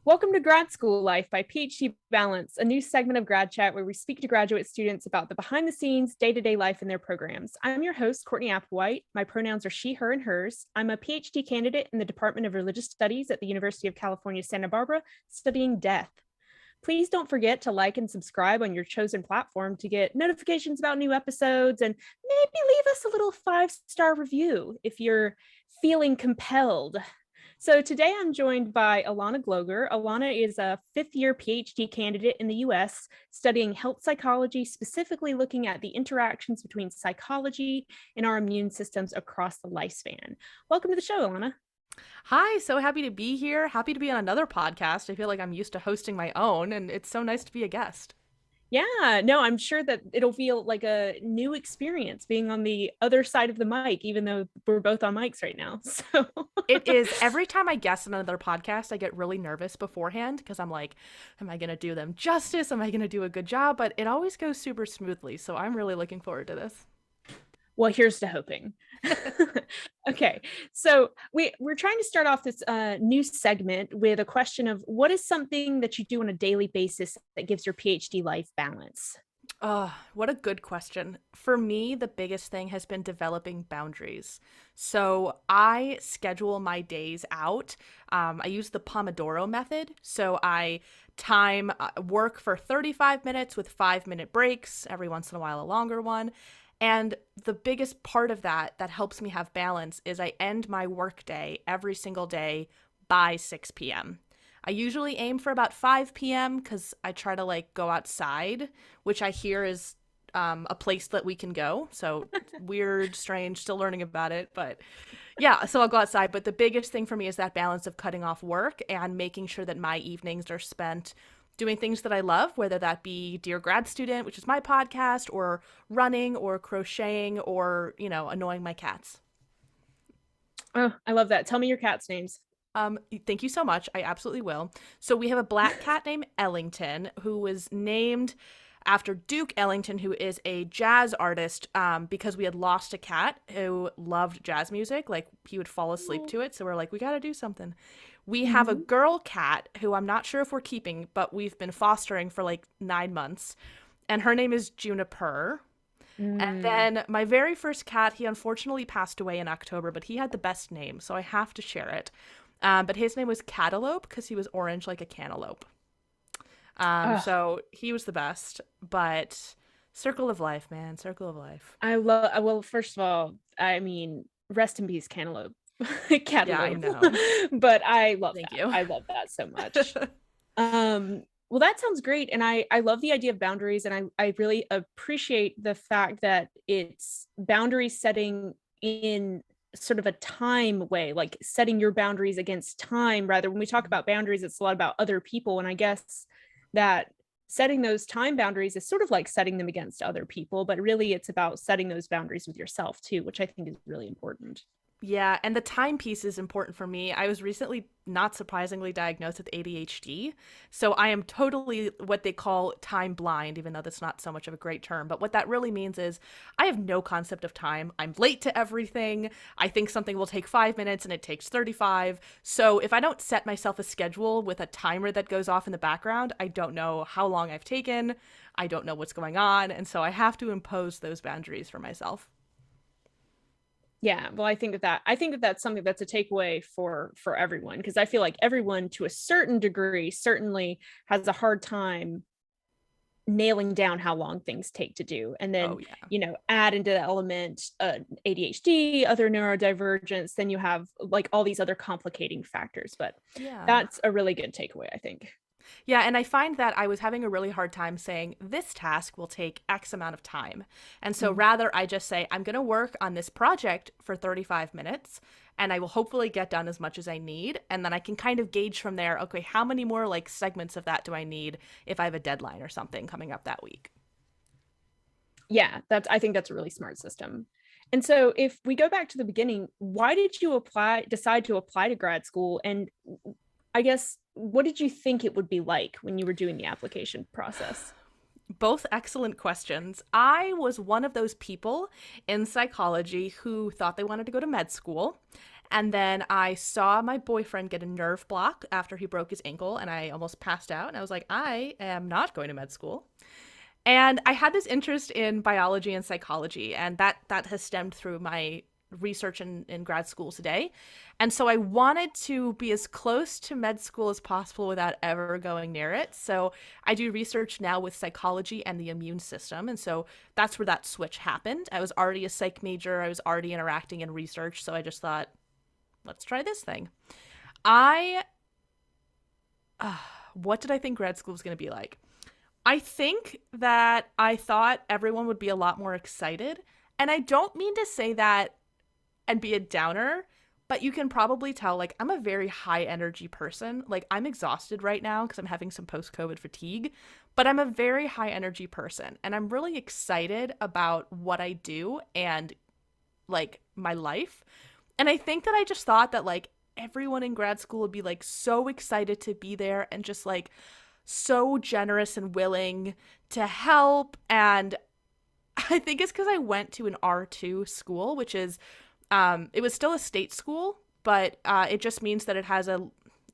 Welcome to Grad School Life by PhD Balance, a new segment of Grad Chat where we speak to graduate students about the behind-the-scenes, day-to-day life in their programs. I'm your host, Courtney Applewhite. My pronouns are she, her, and hers. I'm a PhD candidate in the Department of Religious Studies at the University of California, Santa Barbara, studying death. Please don't forget to like and subscribe on your chosen platform to get notifications about new episodes, and maybe leave us a little 5-star review if you're feeling compelled. So today I'm joined by Elana Gloger. Elana is a fifth-year PhD candidate in the US studying health psychology, specifically looking at the interactions between psychology and our immune systems across the lifespan. Welcome to the show, Elana. Hi, so happy to be here. Happy to be on another podcast. I feel like I'm used to hosting my own, and it's so nice to be a guest. Yeah, no, I'm sure that it'll feel like a new experience being on the other side of the mic, even though we're both on mics right now. So It is every time I guest on another podcast, I get really nervous beforehand because I'm like, am I going to do them justice? Am I going to do a good job? But it always goes super smoothly. So I'm really looking forward to this. well, here's to hoping. Okay, so we're trying to start off this new segment with a question of what is something that you do on a daily basis that gives your PhD life balance? Oh, what a good question. For me, the biggest thing has been developing boundaries. So I schedule my days out. I use the Pomodoro method. So I time work for 35 minutes with 5-minute breaks, every once in a while, a longer one. And the biggest part of that helps me have balance is I end my workday every single day by 6 p.m. I usually aim for about 5 p.m. because I try to like go outside, which I hear is a place that we can go. So weird, strange, still learning about it. But yeah, so I'll go outside. But the biggest thing for me is that balance of cutting off work and making sure that my evenings are spent doing things that I love, whether that be Dear Grad Student, which is my podcast, or running or crocheting or, annoying my cats. Oh, I love that. Tell me your cats' names. Thank you so much. I absolutely will. So we have a black cat named Ellington, who was named after Duke Ellington, who is a jazz artist, because we had lost a cat who loved jazz music. Like, he would fall asleep to it. So we're like, we got to do something. We have a girl cat who I'm not sure if we're keeping, but we've been fostering for like 9 months. And her name is Juniper. And then my very first cat, he unfortunately passed away in October, but he had the best name, so I have to share it. But his name was Catalope because he was orange like a cantaloupe. So he was the best. But circle of life, man, circle of life. I love. Well, first of all, I mean, rest in peace, cantaloupe. Cantaloupe. Yeah, I know. But I love Thank that. you. I love that so much. Well, that sounds great. And I love the idea of boundaries. And I really appreciate the fact that it's boundary setting in sort of a time way, like setting your boundaries against time. Rather, when we talk about boundaries, it's a lot about other people. And I guess that setting those time boundaries is sort of like setting them against other people, but really it's about setting those boundaries with yourself too, which I think is really important. Yeah, and the time piece is important for me. I was recently, not surprisingly, diagnosed with ADHD. So I am totally what they call time blind, even though that's not so much of a great term. But what that really means is I have no concept of time. I'm late to everything. I think something will take 5 minutes and it takes 35. So if I don't set myself a schedule with a timer that goes off in the background, I don't know how long I've taken. I don't know what's going on. And so I have to impose those boundaries for myself. Yeah, well, I think that that's something that's a takeaway for everyone, because I feel like everyone to a certain degree certainly has a hard time nailing down how long things take to do, and then Oh, yeah. add into the element ADHD, other neurodivergence, then you have like all these other complicating factors. But Yeah. that's a really good takeaway, I think. Yeah, and I find that I was having a really hard time saying this task will take X amount of time. And so rather I just say I'm going to work on this project for 35 minutes and I will hopefully get done as much as I need, and then I can kind of gauge from there, okay, how many more like segments of that do I need if I have a deadline or something coming up that week? Yeah, I think that's a really smart system. And so if we go back to the beginning, why did you decide to apply to grad school? And I guess, what did you think it would be like when you were doing the application process? Both excellent questions. I was one of those people in psychology who thought they wanted to go to med school. And then I saw my boyfriend get a nerve block after he broke his ankle, and I almost passed out. And I was like, I am not going to med school. And I had this interest in biology and psychology, and that has stemmed through my research in grad school today. And so I wanted to be as close to med school as possible without ever going near it. So I do research now with psychology and the immune system. And so that's where that switch happened. I was already a psych major, I was already interacting in research. So I just thought, let's try this thing. I, what did I think grad school was going to be like? I think that I thought everyone would be a lot more excited. And I don't mean to say that and be a downer, but you can probably tell, like, I'm a very high energy person. Like, I'm exhausted right now because I'm having some post-COVID fatigue, but I'm a very high energy person. And I'm really excited about what I do and, like, my life. And I think that I just thought that, like, everyone in grad school would be, like, so excited to be there and just, like, so generous and willing to help. And I think it's because I went to an R2 school, which is, it was still a state school, but it just means that it has a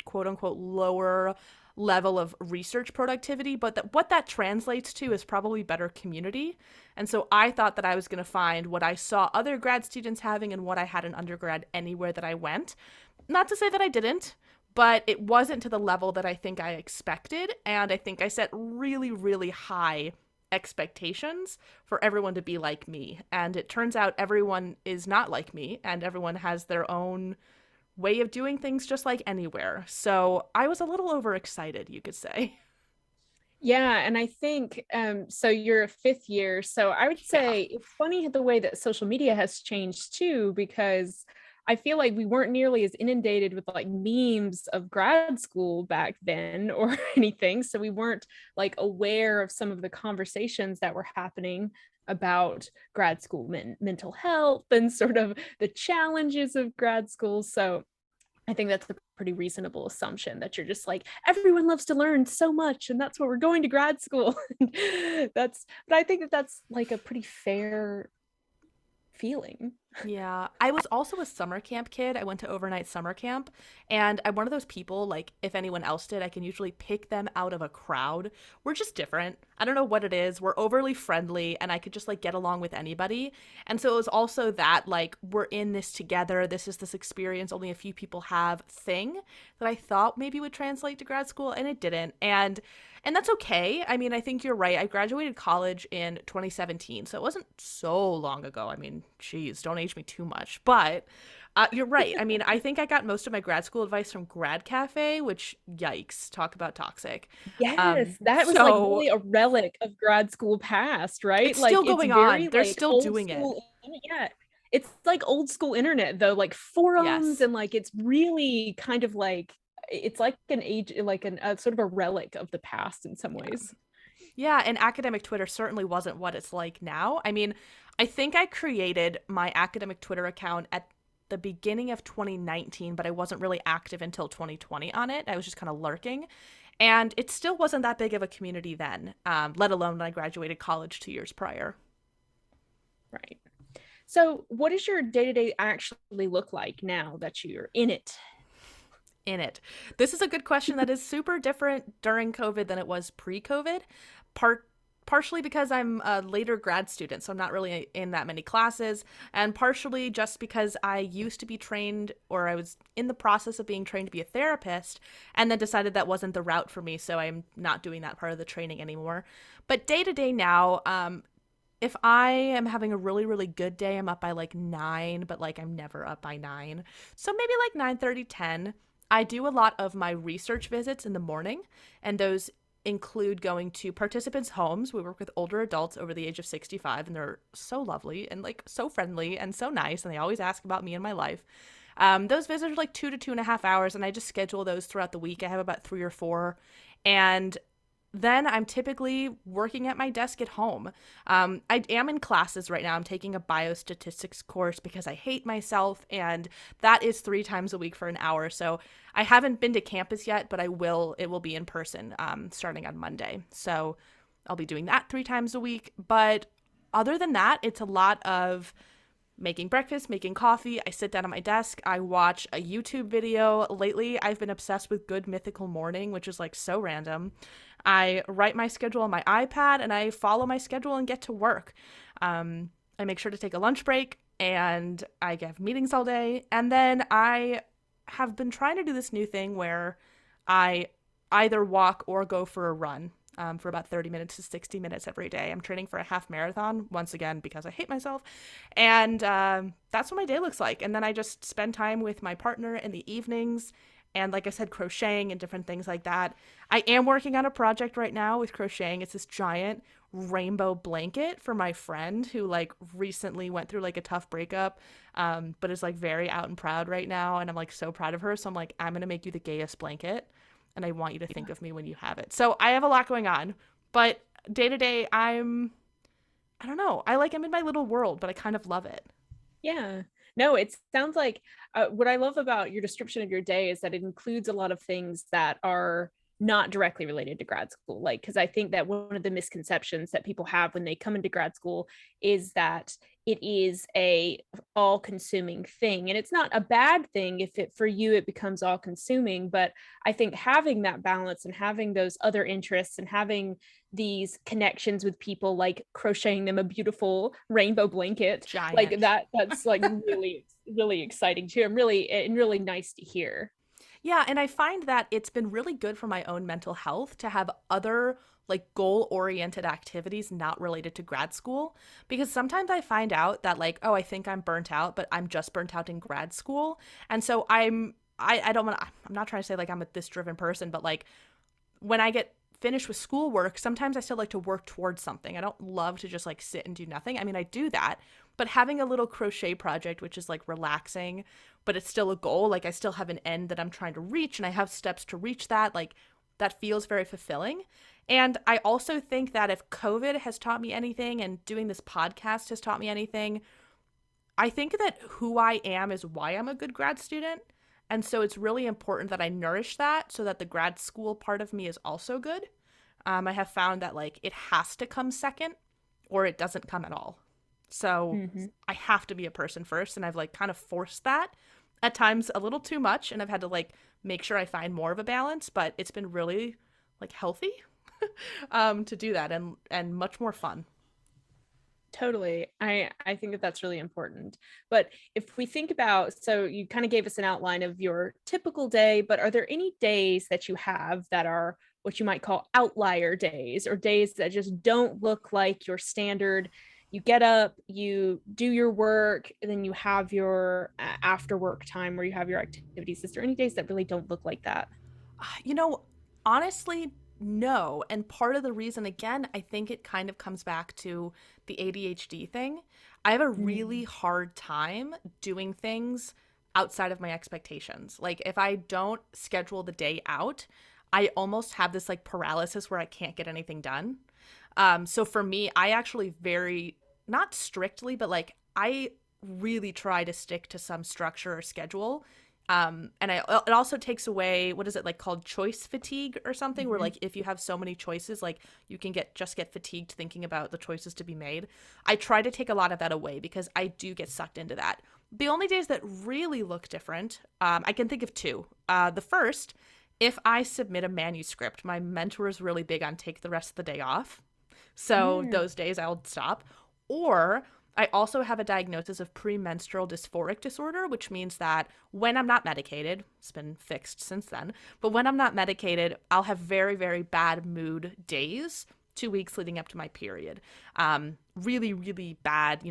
quote unquote lower level of research productivity. But what that translates to is probably better community. And so I thought that I was going to find what I saw other grad students having and what I had in undergrad anywhere that I went. Not to say that I didn't, but it wasn't to the level that I think I expected. And I think I set really, really high expectations for everyone to be like me. And it turns out everyone is not like me, and everyone has their own way of doing things just like anywhere. So I was a little overexcited, you could say. Yeah, and I think so you're a fifth year. So I would Yeah. say it's funny the way that social media has changed too, because I feel like we weren't nearly as inundated with like memes of grad school back then or anything. So we weren't like aware of some of the conversations that were happening about grad school mental health and sort of the challenges of grad school. So I think that's a pretty reasonable assumption that you're just like, everyone loves to learn so much, and that's what we're going to grad school. But I think that that's like a pretty fair feeling. Yeah, I was also a summer camp kid. I went to overnight summer camp, and I'm one of those people, like, if anyone else did, I can usually pick them out of a crowd. We're just different. I don't know what it is. We're overly friendly, and I could just, like, get along with anybody. And so it was also that, like, we're in this together. This is this experience only a few people have thing that I thought maybe would translate to grad school, and it didn't. And that's okay. I mean, I think you're right. I graduated college in 2017, so it wasn't so long ago. I mean, geez, don't age me too much. But you're right. I mean, I think I got most of my grad school advice from Grad Cafe, which, yikes, talk about toxic. Yes, that was like So really a relic of grad school past, right? it's Like still it's going on. very They're like still old doing it. school. Yeah, it's like old school internet though, like forums, Yes. and like it's really kind of like it's like an age, like a sort of a relic of the past in some Yeah. ways. Yeah, and academic Twitter certainly wasn't what it's like now. I mean, I think I created my academic Twitter account at the beginning of 2019, but I wasn't really active until 2020 on it. I was just kind of lurking. And it still wasn't that big of a community then, let alone when I graduated college 2 years prior. Right. So, what does your day to day actually look like now that you're in it? In it. This is a good question that is super different during COVID than it was pre-COVID. Partially because I'm a later grad student, so I'm not really in that many classes, and partially just because I used to be trained, or I was in the process of being trained to be a therapist, and then decided that wasn't the route for me, so I'm not doing that part of the training anymore. But day to day now, if I am having a really, really good day, I'm up by like 9, but like I'm never up by 9. So maybe like 9:30, 10. I do a lot of my research visits in the morning, and those include going to participants' homes. We work with older adults over the age of 65, and they're so lovely and like so friendly and so nice, and they always ask about me and my life. Those visits are like 2 to 2.5 hours, and I just schedule those throughout the week. I have about 3 or 4, and then I'm typically working at my desk at home. I am in classes right now. I'm taking a biostatistics course because I hate myself, and that is 3 times a week for an hour. So I haven't been to campus yet, but I will. It will be in person starting on Monday. So I'll be doing that 3 times a week. But other than that, it's a lot of making breakfast, making coffee. I sit down at my desk. I watch a YouTube video. Lately, I've been obsessed with Good Mythical Morning, which is like so random. I write my schedule on my iPad and I follow my schedule and get to work. I make sure to take a lunch break and I have meetings all day. And then I have been trying to do this new thing where I either walk or go for a run for about 30 minutes to 60 minutes every day. I'm training for a half marathon, once again, because I hate myself. And that's what my day looks like. And then I just spend time with my partner in the evenings. And like I said, crocheting and different things like that. I am working on a project right now with crocheting. It's this giant rainbow blanket for my friend who like recently went through like a tough breakup, but is like very out and proud right now. And I'm like so proud of her. So I'm like, I'm going to make you the gayest blanket and I want you to think of me when you have it. So I have a lot going on, but day to day, I don't know. I'm in my little world, but I kind of love it. Yeah. No, it sounds like what I love about your description of your day is that it includes a lot of things that are not directly related to grad school. Like, because I think that one of the misconceptions that people have when they come into grad school is that it is a all-consuming thing, and it's not a bad thing if it for you it becomes all-consuming. But I think having that balance and having those other interests and having these connections with people, like crocheting them a beautiful rainbow blanket like Giant. that's like really really exciting too, and really nice to hear. Yeah, and I find that it's been really good for my own mental health to have other like goal oriented activities not related to grad school, because sometimes I find out that like, oh, I think I'm burnt out, but I'm just burnt out in grad school. And so I don't want to, I'm not trying to say like I'm a this driven person, but like when I get finished with schoolwork, sometimes I still like to work towards something. I don't love to just like sit and do nothing. I mean, I do that, but having a little crochet project, which is like relaxing, but it's still a goal, like I still have an end that I'm trying to reach and I have steps to reach that, like that feels very fulfilling. And I also think that if COVID has taught me anything and doing this podcast has taught me anything, I think that who I am is why I'm a good grad student. And so it's really important that I nourish that so that the grad school part of me is also good. I have found that like it has to come second or it doesn't come at all. So Mm-hmm. I have to be a person first. And I've like kind of forced that at times a little too much. And I've had to like make sure I find more of a balance, but it's been really like healthy to do that and much more fun. Totally. I think that that's really important. But if we think about, so you kind of gave us an outline of your typical day, but are there any days that you have that are what you might call outlier days, or days that just don't look like your standard? You get up, you do your work, and then you have your after work time where you have your activities. Is there any days that really don't look like that? You know, honestly, no. And part of the reason, again, I think it kind of comes back to the ADHD thing. I have a really Mm. hard time doing things outside of my expectations. Like, if I don't schedule the day out, I almost have this like paralysis where I can't get anything done. So for me, I actually very, not strictly, but like, I really try to stick to some structure or schedule, it also takes away, what is it like called, choice fatigue or something, where Mhm. like if you have so many choices, like you can get fatigued thinking about the choices to be made. I try to take a lot of that away because I do get sucked into that. The only days that really look different, I can think of two. The first, if I submit a manuscript, my mentor is really big on take the rest of the day off. So Mm. those days I'll stop. Or I also have a diagnosis of premenstrual dysphoric disorder, which means that when I'm not medicated, it's been fixed since then, but when I'm not medicated, I'll have very, very bad mood days, 2 weeks leading up to my period. Really, really bad,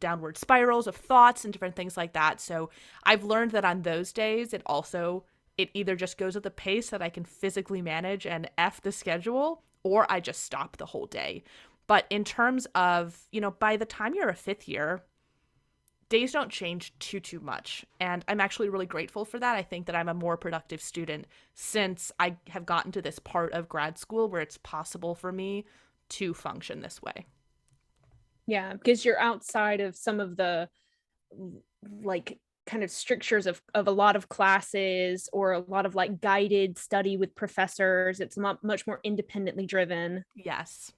downward spirals of thoughts and different things like that. So I've learned that on those days, it either just goes at the pace that I can physically manage and F the schedule, or I just stop the whole day. But in terms of, by the time you're a fifth year, days don't change too much. And I'm actually really grateful for that. I think that I'm a more productive student since I have gotten to this part of grad school where it's possible for me to function this way. Yeah, because you're outside of some of the like kind of strictures of a lot of classes or a lot of like guided study with professors. It's much more independently driven. Yes.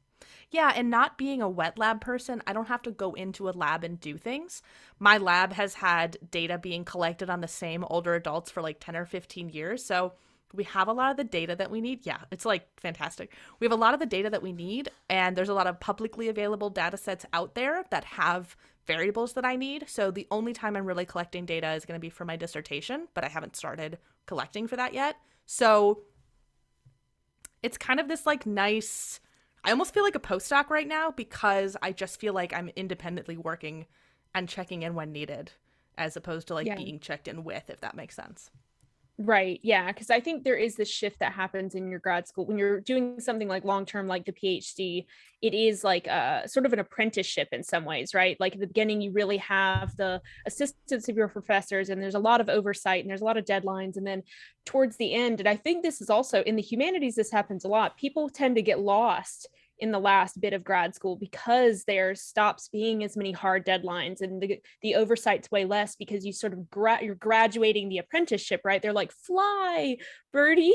Yeah, and not being a wet lab person, I don't have to go into a lab and do things. My lab has had data being collected on the same older adults for like 10 or 15 years. So we have a lot of the data that we need. Yeah, it's like fantastic. We have a lot of the data that we need, and there's a lot of publicly available data sets out there that have variables that I need. So the only time I'm really collecting data is going to be for my dissertation, but I haven't started collecting for that yet. So it's kind of this like nice, I almost feel like a postdoc right now because I just feel like I'm independently working and checking in when needed as opposed to like Yeah. being checked in with, if that makes sense. Right. Yeah. Because I think there is this shift that happens in your grad school when you're doing something like long term, like the PhD. It is like a sort of an apprenticeship in some ways, right? Like at the beginning, you really have the assistance of your professors, and there's a lot of oversight and there's a lot of deadlines. And then towards the end, and I think this is also in the humanities, this happens a lot. People tend to get lost in the last bit of grad school because there stops being as many hard deadlines, and the oversight's way less because you sort of you're graduating the apprenticeship, right? They're like, fly birdie.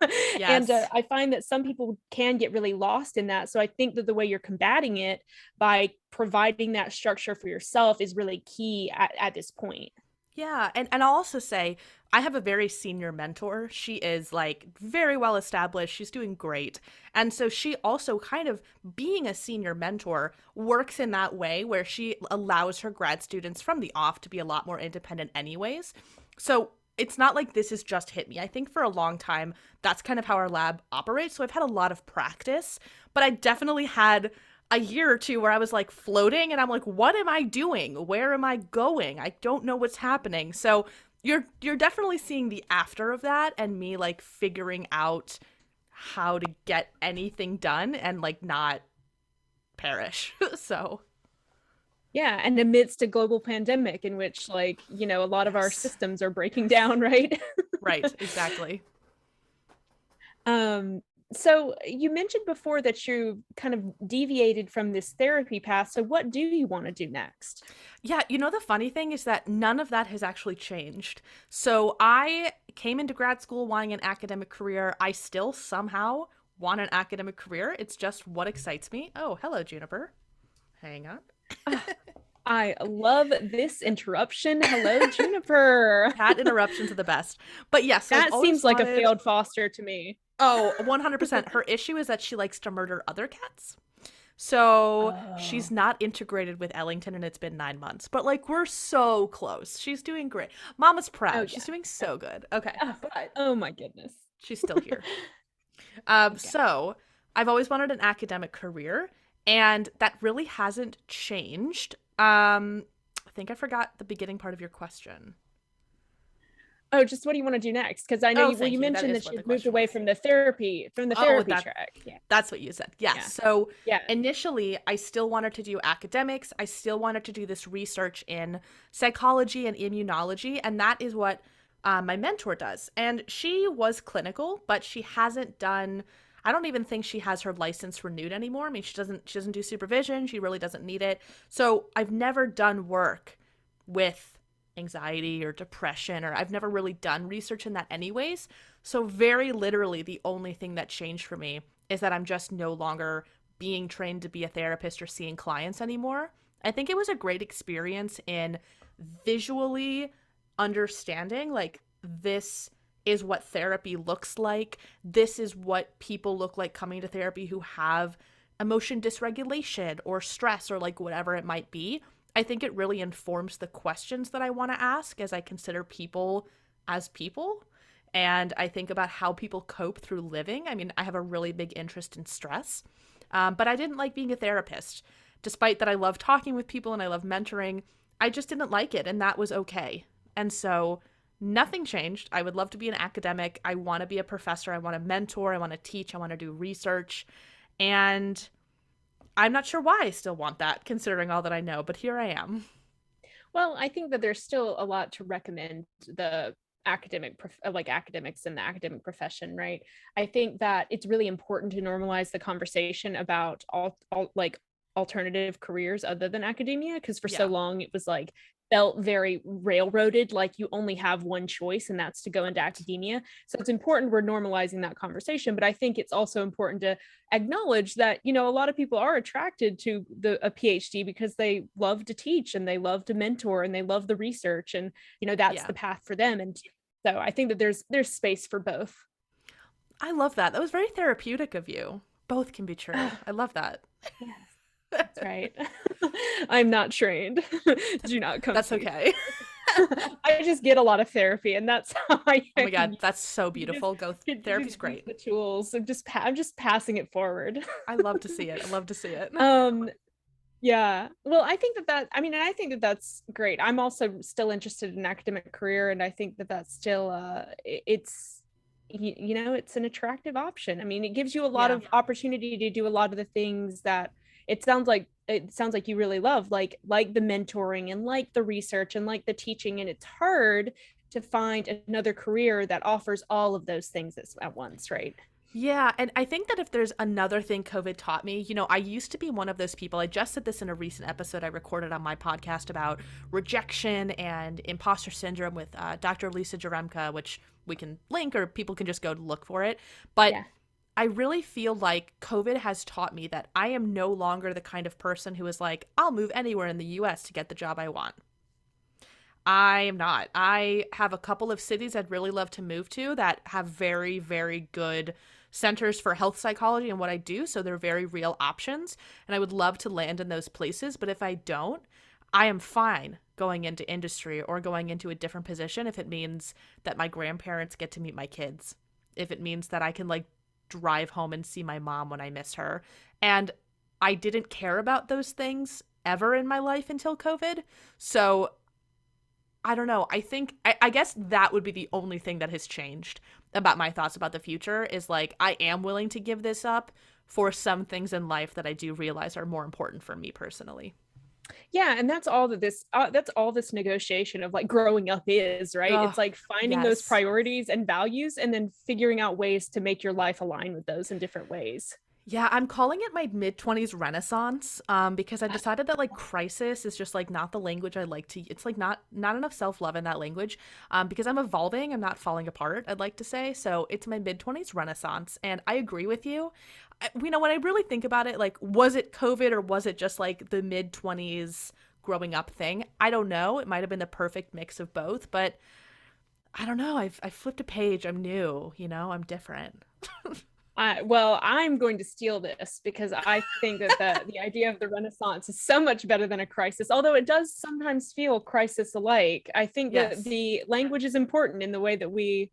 And Yes. I find that some people can get really lost in that. So I think that the way you're combating it by providing that structure for yourself is really key at this point. Yeah, and I'll also say I have a very senior mentor. She is like very well established. She's doing great. And so she also kind of being a senior mentor works in that way where she allows her grad students from the off to be a lot more independent anyways. So it's not like this has just hit me. I think for a long time that's kind of how our lab operates. So I've had a lot of practice, but I definitely had a year or two where I was like floating and I'm like, what am I doing? Where am I going? I don't know what's happening. So you're definitely seeing the after of that and me like figuring out how to get anything done and like not perish. So Yeah, and amidst a global pandemic in which, like, a lot of our yes. systems are breaking down, right? Right, exactly. Um, so you mentioned before that you kind of deviated from this therapy path. So what do you want to do next? Yeah, you know, the funny thing is that none of that has actually changed. So I came into grad school wanting an academic career. I still somehow want an academic career. It's just what excites me. Oh, hello, Juniper. Hang on. Ah, I love this interruption. Hello, Juniper. Cat interruptions are the best. But yes, so I've That always seems like a wanted. failed foster to me. Oh, 100%. Her issue is that she likes to murder other cats. So she's Oh. not integrated with Ellington and it's been 9 months. But like we're so close. She's doing great. Mama's Oh proud. She's yeah. doing so good. Okay. Oh, But oh my goodness. she's still here. Okay. So I've always wanted an academic career, and that really hasn't changed. I think I forgot the beginning part of your question. Oh, just what do you want to do next? Because I know Oh, you, well, thank you you. That mentioned is that what the you'd moved question away was. from the Oh, therapy track. Yeah. that's what you said. Yes. Yeah. So Yeah. initially, I still wanted to do academics. I still wanted to do this research in psychology and immunology, and that is what my mentor does. And she was clinical, but she hasn't done. I don't even think she has her license renewed anymore. I mean, she doesn't do supervision. She really doesn't need it. So I've never done work with anxiety or depression, or I've never really done research in that anyways. So very literally the only thing that changed for me is that I'm just no longer being trained to be a therapist or seeing clients anymore. I think it was a great experience in visually understanding like this is what therapy looks like. This is what people look like coming to therapy who have emotion dysregulation or stress or like whatever it might be. I think it really informs the questions that I want to ask as I consider people as people. And I think about how people cope through living. I mean, I have a really big interest in stress, but I didn't like being a therapist. Despite that, I love talking with people and I love mentoring. I just didn't like it, and that was okay. And so nothing changed. I would love to be an academic. I want to be a professor. I want to mentor. I want to teach. I want to do research. And I'm not sure why I still want that, considering all that I know, but here I am. Well, I think that there's still a lot to recommend the like academics in the academic profession, right? I think that it's really important to normalize the conversation about all like alternative careers other than academia, because for so Yeah. long it was like felt very railroaded, like you only have one choice and that's to go into academia. So it's important we're normalizing that conversation, but I think it's also important to acknowledge that, a lot of people are attracted to a PhD because they love to teach and they love to mentor and they love the research, and that's the path for them. And so I think that there's space for both. I love that. That was very therapeutic of you. Both can be true. I love that. Yes, that's right. I'm not trained. Do not come. That's okay. I just get a lot of therapy, and that's how I. Oh my God, that's so beautiful. Therapy's great. The tools. I'm just passing it forward. I love to see it. I love to see it. Yeah. Well, I think and I think that that's great. I'm also still interested in an academic career, and I think that that's still it's it's an attractive option. I mean, it gives you a lot of opportunity to do a lot of the things that it sounds like you really love, like the mentoring and like the research and like the teaching. And it's hard to find another career that offers all of those things at once, right? Yeah, and I think that if there's another thing COVID taught me, I used to be one of those people. I just said this in a recent episode I recorded on my podcast about rejection and imposter syndrome with Dr. Lisa Jaremka, which we can link or people can just go look for it. But I really feel like COVID has taught me that I am no longer the kind of person who is like, I'll move anywhere in the US to get the job I want. I am not. I have a couple of cities I'd really love to move to that have very, very good centers for health psychology and what I do. So they're very real options. And I would love to land in those places. But if I don't, I am fine going into industry or going into a different position if it means that my grandparents get to meet my kids. If it means that I can drive home and see my mom when I miss her. And I didn't care about those things ever in my life until COVID. So I don't know. I guess that would be the only thing that has changed about my thoughts about the future is I am willing to give this up for some things in life that I do realize are more important for me personally. Yeah, and that's all this negotiation of growing up is, right? Oh, it's finding those priorities and values and then figuring out ways to make your life align with those in different ways. Yeah, I'm calling it my mid-20s renaissance because I decided that crisis is just not the language I like to. It's not enough self-love in that language because I'm evolving. I'm not falling apart, I'd like to say. So it's my mid-20s renaissance. And I agree with you. When I really think about it, was it COVID or was it just the mid-20s growing up thing? I don't know. It might have been the perfect mix of both, but I don't know. I flipped a page. I'm new, I'm different. Well, I'm going to steal this because I think that the idea of the Renaissance is so much better than a crisis, although it does sometimes feel crisis-alike. I think that the language is important in the way that we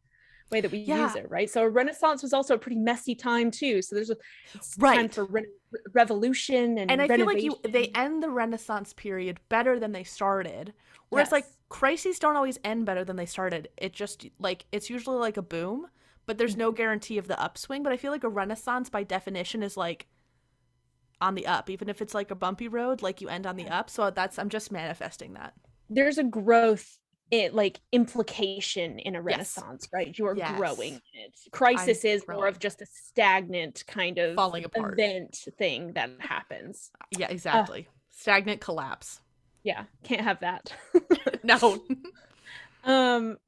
use it, right? So a Renaissance was also a pretty messy time too. So there's time for revolution and I renovation. feel they end the Renaissance period better than they started. Whereas crises don't always end better than they started. It just it's usually a boom. But there's no guarantee of the upswing. But I feel like a renaissance, by definition, is on the up. Even if it's a bumpy road, you end on the up. So I'm just manifesting that. There's a growth, implication in a renaissance, right? You are growing in it. Crisis is more of just a stagnant kind of falling apart event thing that happens. Yeah, exactly. Stagnant collapse. Yeah, can't have that. No.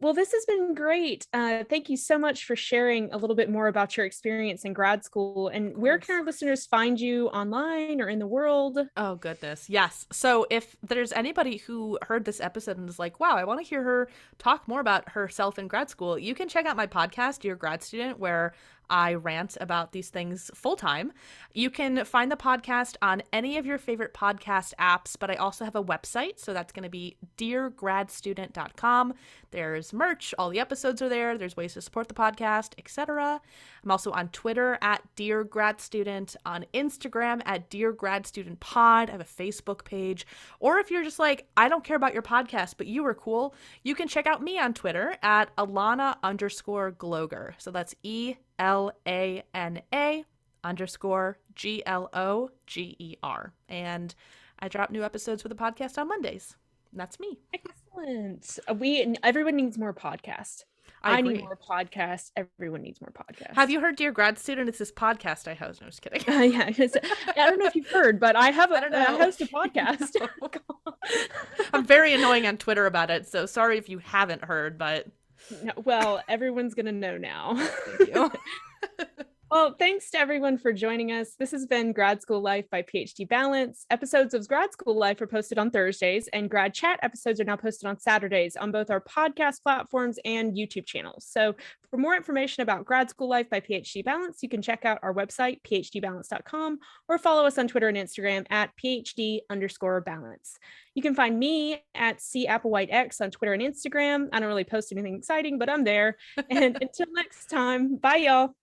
Well, this has been great. Thank you so much for sharing a little bit more about your experience in grad school. And where can our listeners find you online or in the world? Oh, goodness. Yes. So if there's anybody who heard this episode and is wow, I want to hear her talk more about herself in grad school, you can check out my podcast, Dear Grad Student, where I rant about these things full time. You can find the podcast on any of your favorite podcast apps, but I also have a website. So that's going to be deargradstudent.com. There's merch. All the episodes are there. There's ways to support the podcast, etc. I'm also on Twitter at Dear Grad Student, on Instagram at Dear Grad Student Pod. I have a Facebook page. Or if you're just I don't care about your podcast, but you were cool, you can check out me on Twitter at Elana_Gloger. So that's ELANA_GLOGER. And I drop new episodes for the podcast on Mondays. And that's me. Excellent. Everyone needs more podcasts. I I need agree. more podcasts. Everyone needs more Have podcasts. you heard Dear Grad Student? It's this podcast I host. No, just kidding. Yeah, I don't know if you've heard, but I have I don't I know. host a podcast. No. I'm very annoying on Twitter about it, so sorry if you haven't heard, but No, well, everyone's gonna know now. thank you. Well, thanks to everyone for joining us. This has been Grad School Life by PhD Balance. Episodes of Grad School Life are posted on Thursdays, and Grad Chat episodes are now posted on Saturdays on both our podcast platforms and YouTube channels. So, for more information about Grad School Life by PhD Balance, you can check out our website, phdbalance.com, or follow us on Twitter and Instagram at PhD_balance. You can find me at CApplewhiteX on Twitter and Instagram. I don't really post anything exciting, but I'm there. And until next time, bye, y'all.